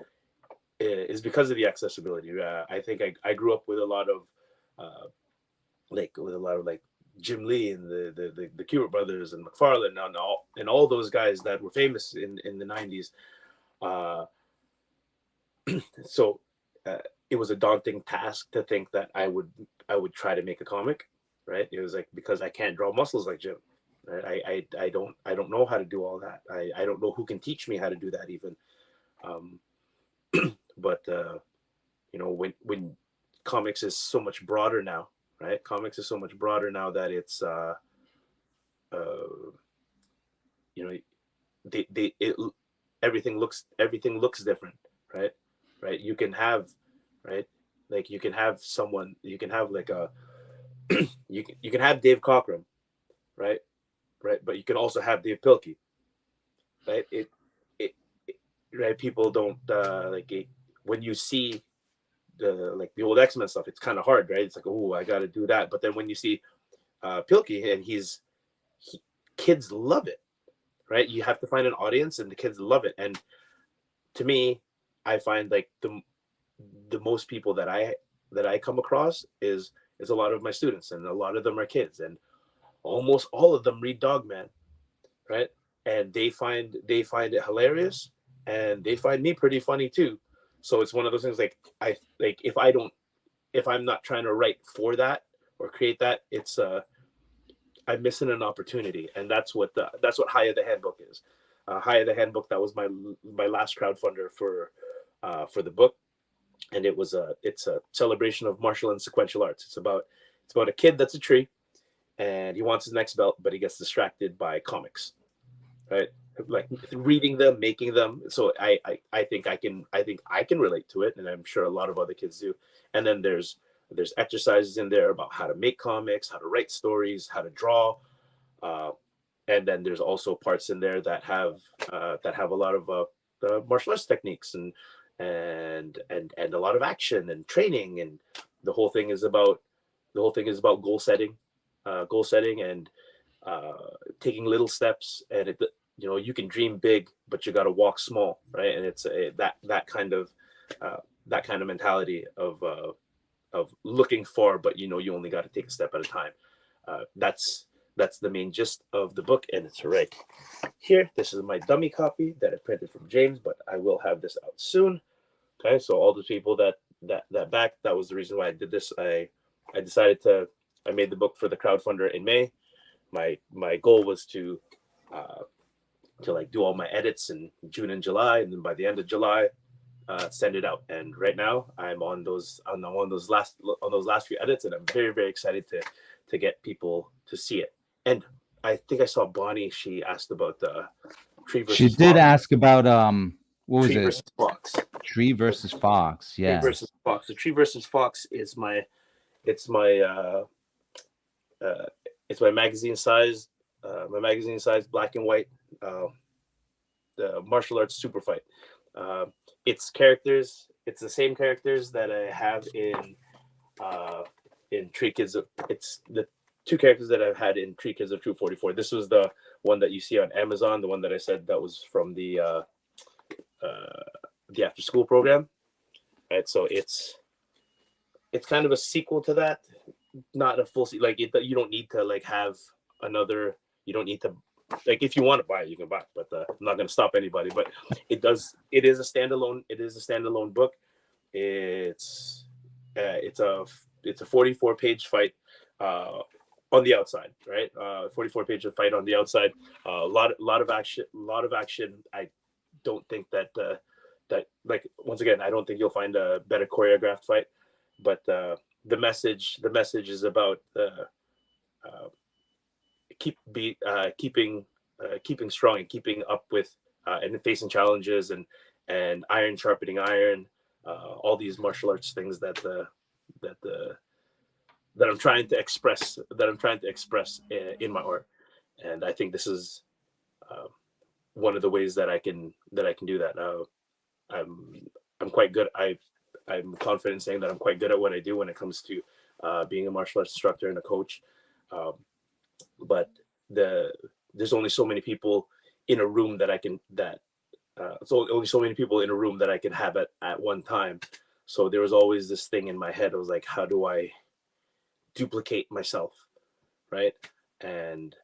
because of the accessibility. I think I grew up with a lot of Jim Lee and the Kubert brothers and McFarlane and all those guys that were famous in the 90s. So it was a daunting task to think that I would try to make a comic, right? It was like, because I can't draw muscles like Jim, right? I don't know how to do all that. I don't know who can teach me how to do that even. But when comics is so much broader now, right? Comics is so much broader now that it's everything looks different, right? You can have, right, like you can have someone, you can have like a you can have Dave Cockrum, right, but you can also have Dave Pilkey, right? Right, people don't like it. When you see the old X-Men stuff, it's kind of hard, right? It's like, oh, I got to do that. But then when you see Pilkey, and kids love it, right? You have to find an audience, and the kids love it. And to me, I find like the most people that I come across is a lot of my students, and a lot of them are kids, and almost all of them read Dogman, right? And they find it hilarious, and they find me pretty funny too. So it's one of those things, like, I like, if I'm not trying to write for that or create that, it's I'm missing an opportunity. And that's what Haya the Handbook is. Haya the Handbook, that was my last crowdfunder for the book, and it's a celebration of martial and sequential arts. It's about a kid that's a tree, and he wants his next belt, but he gets distracted by comics, right? Like reading them, making them. So I think I can relate to it, and I'm sure a lot of other kids do. And then there's exercises in there about how to make comics, how to write stories, how to draw, and then there's also parts in there that have a lot of the martial arts techniques and a lot of action and training, and the whole thing is about goal setting and taking little steps. And you can dream big, but you got to walk small, right? And it's that kind of mentality of looking far, but you only got to take a step at a time. That's the main gist of the book, and it's right here. This is my dummy copy that I printed from James, but I will have this out soon. Okay, so all the people that was the reason why I did this. I made the book for the crowdfunder in May. My goal was to like do all my edits in June and July, and then by the end of July, send it out. And right now I'm on those last few edits, and I'm very, very excited to get people to see it. And I think I saw Bonnie. She asked about the Tree versus Fox. She did ask about what was Tree it? versus Fox. Tree versus Fox. Yeah. Tree versus Fox. The Tree versus Fox is my magazine size black and white the martial arts super fight. It's the same characters that I have in Tree Kids. It's the two characters that I've had in Tree Kids of Troop 44. This was the one that you see on Amazon, the one that I said that was from the after school program, right? So it's kind of a sequel to that, not a full like it, you don't need to like have another. You don't need to, like, if you want to buy it, you can buy it, but I'm not going to stop anybody. But it is a standalone book. It's a 44-page fight on the outside, right? 44-page of fight on the outside. A lot of action. I don't think that like, once again, I don't think you'll find a better choreographed fight. But the message is about keeping strong and keeping up with and facing challenges and iron sharpening iron, all these martial arts things that I'm trying to express in my art. And I think this is one of the ways that I can do that. I'm quite good. I'm confident saying that I'm quite good at what I do when it comes to being a martial arts instructor and a coach. But there's only so many people in a room that I can have at one time. So there was always this thing in my head. I was like, how do I duplicate myself, right? And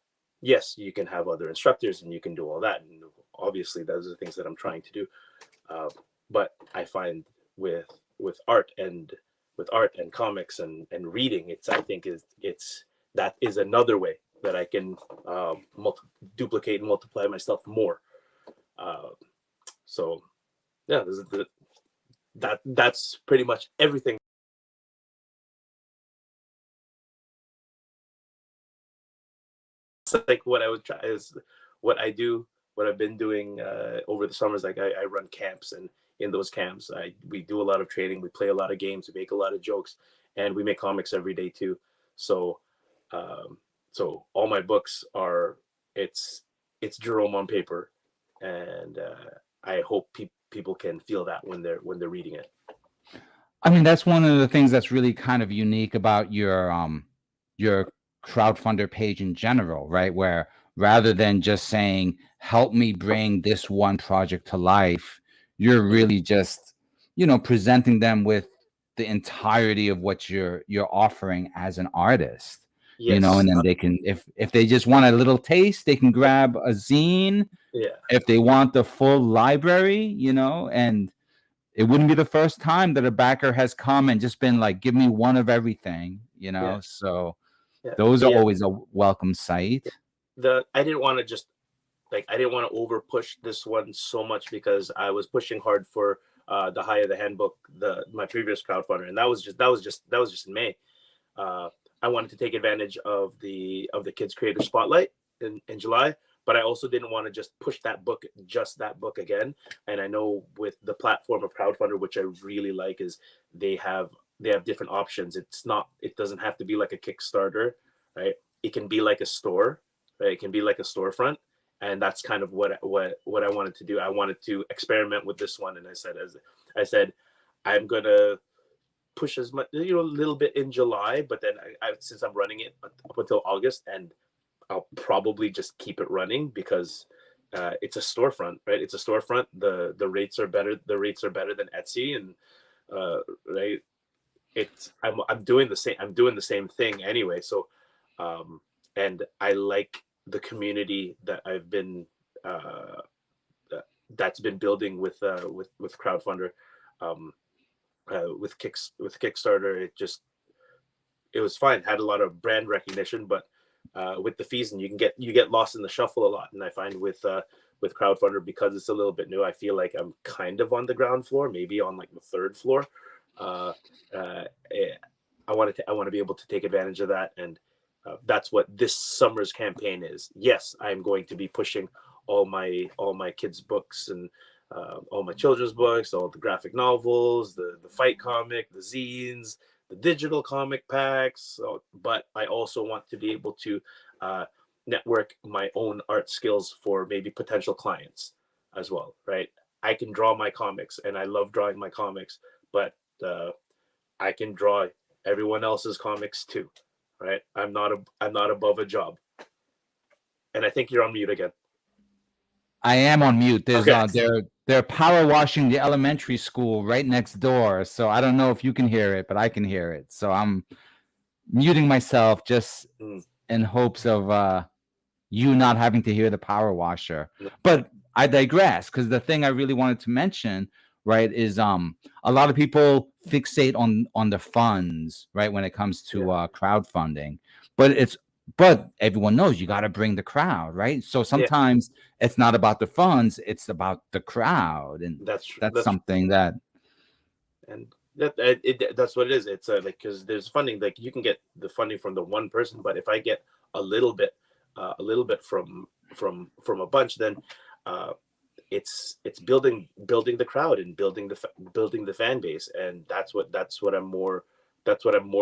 yes, you can have other instructors and you can do all that, and obviously those are the things that I'm trying to do. But I find with art and comics and reading, that is another way that I can duplicate and multiply myself more. So yeah, that's pretty much everything. It's like what I would try is what I do, what I've been doing over the summers. Like I run camps, and in those camps, we do a lot of training, we play a lot of games, we make a lot of jokes, and we make comics every day too. So so all my books are it's Jerome on paper, and I hope people can feel that when they're reading it. I mean, that's one of the things that's really kind of unique about your crowdfunder page in general, right? Where rather than just saying, help me bring this one project to life, you're really just, presenting them with the entirety of what you're offering as an artist. Yes. And then they can, if they just want a little taste, they can grab a zine. Yeah. If they want the full library, and it wouldn't be the first time that a backer has come and just been like, give me one of everything, Yeah. so Yeah. those are Yeah. always a welcome sight. I didn't want to just I didn't want to over push this one so much because I was pushing hard for the High the Handbook, my previous crowdfunder, and that was just in May. I wanted to take advantage of the Kids Creator Spotlight in July, but I also didn't want to just push that book again. And I know with the platform of crowdfunder, which I really like, is they have different options. It doesn't have to be like a Kickstarter, right? It can be like a store, right? It can be like a storefront. And that's kind of what I wanted to do. I wanted to experiment with this one, and I said, I'm gonna push as much, a little bit in July, but then since I'm running it up until August, and I'll probably just keep it running because it's a storefront, right? It's a storefront. The rates are better. The rates are better than Etsy, and right. I'm doing the same. I'm doing the same thing anyway. So, and I like the community that I've been that's been building with crowdfunder, with Kickstarter. It was fine. Had a lot of brand recognition, but with the fees, and you get lost in the shuffle a lot. And I find with crowdfunder, because it's a little bit new, I feel like I'm kind of on the ground floor, maybe on like the third floor. I want to be able to take advantage of that, and that's what this summer's campaign is. Yes, I'm going to be pushing all my kids' books and all my children's books, all the graphic novels, the fight comic, the zines, the digital comic packs. But I also want to be able to network my own art skills for maybe potential clients as well, right? I can draw my comics, and I love drawing my comics, but I can draw everyone else's comics too. Right, I'm not above a job. And I think you're on mute again. I am on mute. There's Okay. they're power washing the elementary school right next door, so I don't know if you can hear it, but I can hear it. So I'm muting myself just in hopes of you not having to hear the power washer. But I digress, because the thing I really wanted to mention, right, is a lot of people fixate on the funds, right, when it comes to crowdfunding, but everyone knows you got to bring the crowd, right? So sometimes it's not about the funds, it's about the crowd, and that's something that, and that's what it is. It's like, because there's funding, like you can get the funding from the one person, but if I get a little bit from a bunch, then it's building the crowd and building the fan base, and that's what I'm more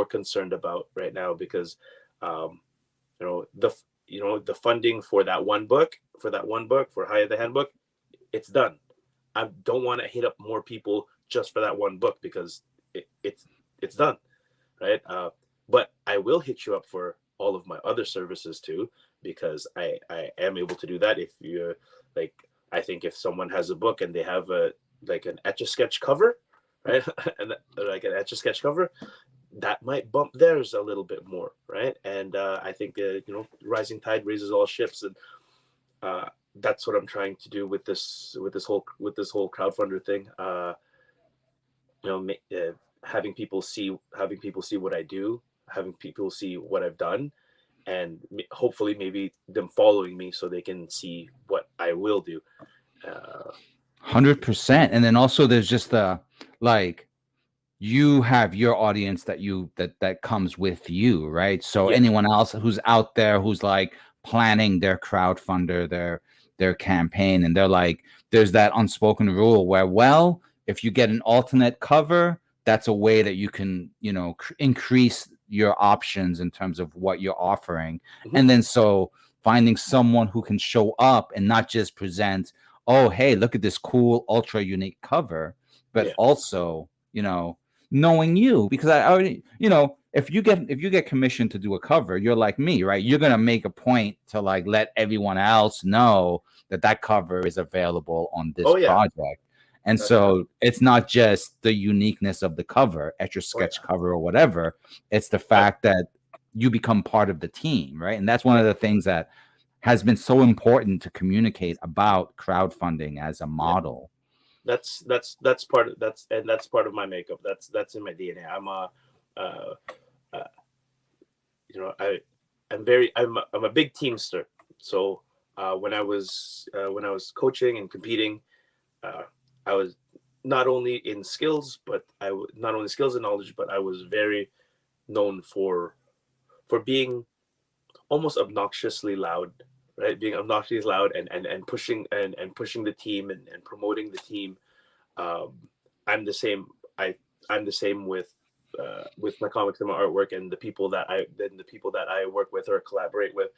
concerned about right now, because the funding for that one book for High the Handbook, it's done. I don't want to hit up more people just for that one book, because it's done, right? But I will hit you up for all of my other services too, because I am able to do that. If you like, I think if someone has a book and they have an Etch-a-Sketch cover, right? And like an Etch-a-Sketch cover, that might bump theirs a little bit more, right? And I think rising tide raises all ships, and that's what I'm trying to do with this whole crowdfunder thing. Having people see what I do, having people see what I've done, and hopefully maybe them following me so they can see what I will do. 100%. And then also there's just the, like, you have your audience that comes with you, right? So anyone else who's out there who's like planning their crowdfunder, their campaign, and they're like, there's that unspoken rule where, well, if you get an alternate cover, that's a way that you can, increase your options in terms of what you're offering. And then so finding someone who can show up and not just present, oh, hey, look at this cool ultra unique cover, but also, knowing you, because I already, if you get commissioned to do a cover, you're like me, right? You're gonna make a point to like let everyone else know that cover is available on this project. And so it's not just the uniqueness of the cover, Etch a Sketch cover or whatever. It's the fact that you become part of the team, right? And that's one of the things that has been so important to communicate about crowdfunding as a model. That's part of that's part of my makeup. That's in my DNA. I'm a I'm a big teamster. So when I was coaching and competing, I was not only in skills, but not only skills and knowledge, but I was very known for being almost obnoxiously loud, right? Being obnoxiously loud and pushing and pushing the team and promoting the team. I'm the same. I'm the same with my comics and my artwork and the people that I work with or collaborate with.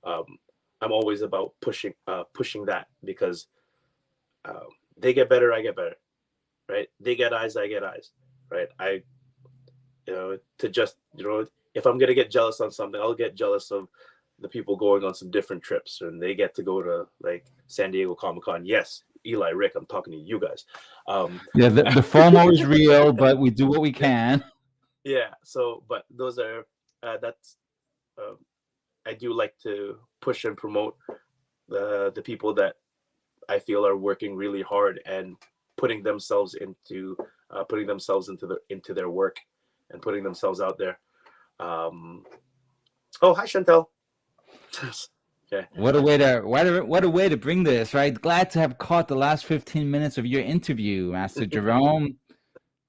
I'm always about pushing that, because they get better, I get better, right? They get eyes, I get eyes, right? If I'm gonna get jealous on something, I'll get jealous of the people going on some different trips and they get to go to like San Diego Comic-Con. Yes, Eli, Rick, I'm talking to you guys. Yeah, the FOMO is real, but we do what we can. Yeah. So, but those are I do like to push and promote the people that I feel are working really hard and putting themselves into their work and putting themselves out there. Oh, hi, Chantel. Okay. What a way to bring this, right? Glad to have caught the last 15 minutes of your interview, Master Jerome.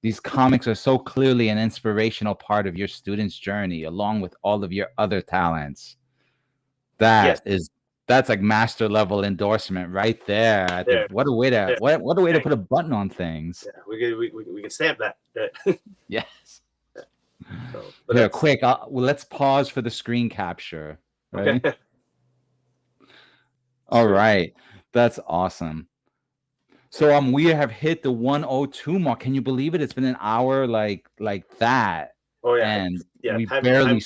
These comics are so clearly an inspirational part of your student's journey, along with all of your other talents. That's like master level endorsement right there. I think what a way to put a button on things. Yeah, we can stamp that. Yes. So, here, quick. Let's pause for the screen capture. Right. Okay. All right. That's awesome. So we have hit the 102 mark. Can you believe it? It's been an hour like that. Oh yeah. And we time barely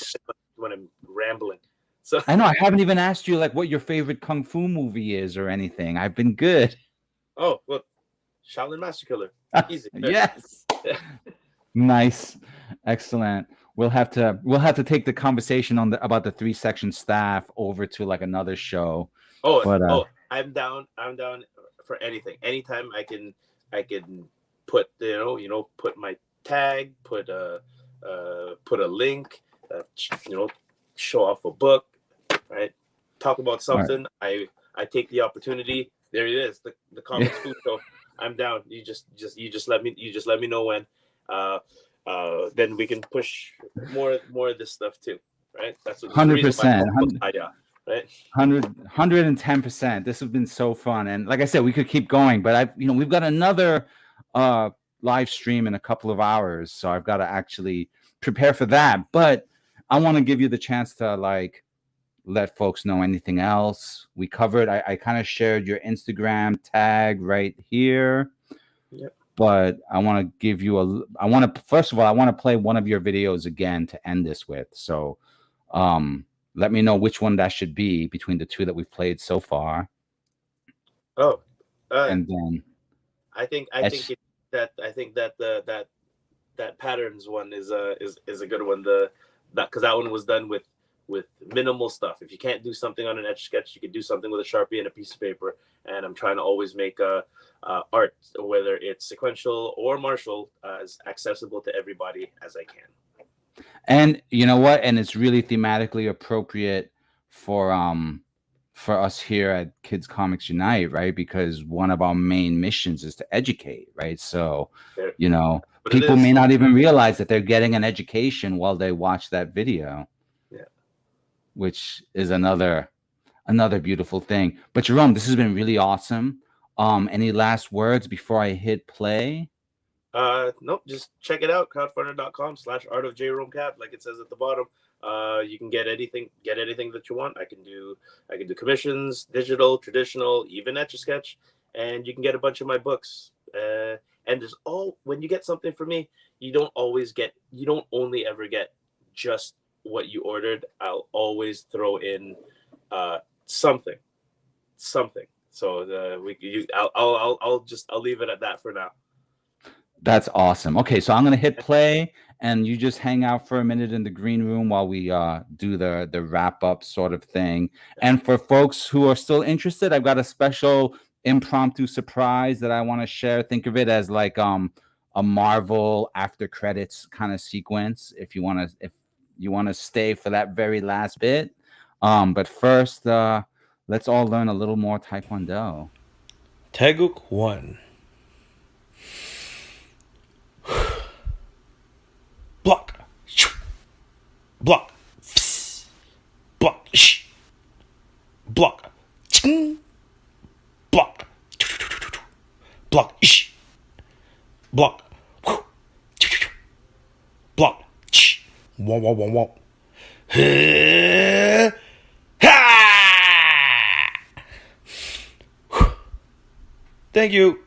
when I'm rambling. So I know I haven't even asked you like what your favorite kung fu movie is or anything. I've been good. Oh, well, Shaolin Master Killer. Easy. Yes. Nice. Excellent. We'll have to take the conversation about the 3-section staff over to like another show. I'm down for anything. Anytime I can put put my tag, put a link, show off a book, right? Talk about something. Right. I take the opportunity. There it is, the comics food show. I'm down. You just let me know when. Then we can push more of this stuff too, right? That's what 100%. Right? 110%. This has been so fun, and like I said, we could keep going, but we've got another live stream in a couple of hours, so I've got to actually prepare for that. But I want to give you the chance to like let folks know anything else we covered. I kind of shared your Instagram tag right here. Yep. But I want to give you first of all, I want to play one of your videos again to end this with. So let me know which one that should be between the two that we've played so far. Oh, and then I think that patterns one is a good one. Because that one was done with minimal stuff. If you can't do something on an etch sketch, you could do something with a Sharpie and a piece of paper. And I'm trying to always make art, whether it's sequential or martial, as accessible to everybody as I can. And you know what? And it's really thematically appropriate for us here at Kids Comics Unite, right? Because one of our main missions is to educate, right? So, people may not even realize that they're getting an education while they watch that video. Yeah. Which is another beautiful thing. But Jerome, this has been really awesome. Any last words before I hit play? Nope, just check it out, crowdfunder.com/artofjromecab, like it says at the bottom. You can get anything that you want. I can do commissions, digital, traditional, even Etch-a-Sketch, and you can get a bunch of my books. And when you get something from me, you don't only ever get just what you ordered. I'll always throw in something. So I'll leave it at that for now. That's awesome. Okay, so I'm gonna hit play, and you just hang out for a minute in the green room while we do the wrap up sort of thing. And for folks who are still interested, I've got a special impromptu surprise that I want to share. Think of it as like a Marvel after credits kind of sequence. If you want to stay for that very last bit. But first, let's all learn a little more Taekwondo. Taeguk 1. Block. Block. Block. Block. Block. Block. Block. Block. Womp womp womp womp. Ha! Thank you.